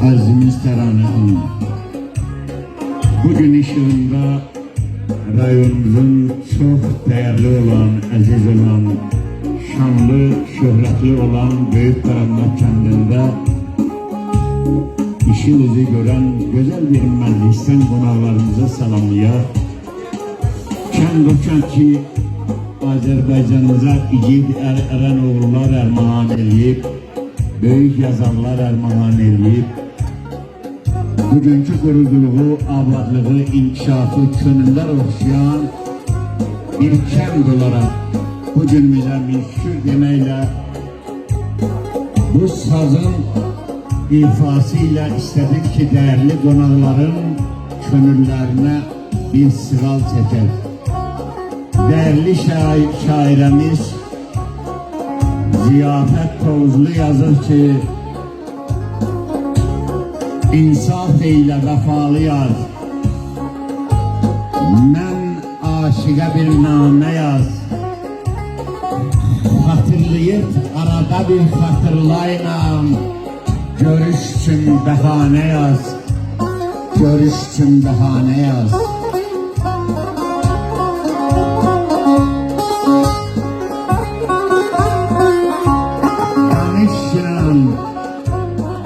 Azimiz təranənin bugün işığında rayonumuzun çok değerli olan, aziz olan, şanlı, şöhretli olan Böyük Qaranlıq kəndində işinizi gören güzel bir məclisdən qonaqlarımıza salamlayar. Kənd o kənd ki, Azərbaycanımıza igid ərən oğullar ərmağan eləyib, böyük yazarlar ərmağan eləyib, bugünkü quruduluğu, abadlığı, inkişafı könüller oxşayan bir kənd olarak bugün bize müşkür deməklə bu sazın ifasıyla istedik ki değerli qonaqların könüllerine bir sığal çeker. Değerli şairemiz Ziyafət Tovuzlu yazır ki, İnsaf eyle vəfalı yaz, mən aşıqa bir namə yaz, hatırlayıb arada bir hatırlaynam, görüş üçün bəhanə yaz, görüş üçün bəhanə yaz.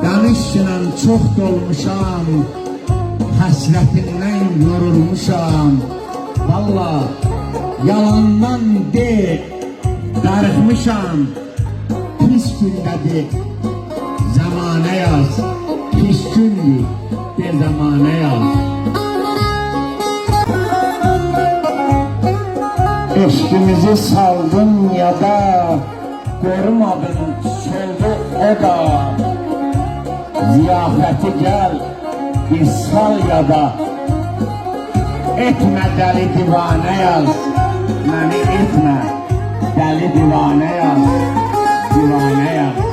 Danışla çok dolmuşam, həsrətindən yorulmuşam. Valla yalandan de, darıxmışam. Pis gündədir, zamanə yaz. Pis gündür, de zamanə yaz. Eşkimizi saldın ya da korumadın, soldu o da. Ziyafəti gel, bir sal ya da etmə dəli divanə yaz. Məni etmə dəli divanə yaz, divanə yaz.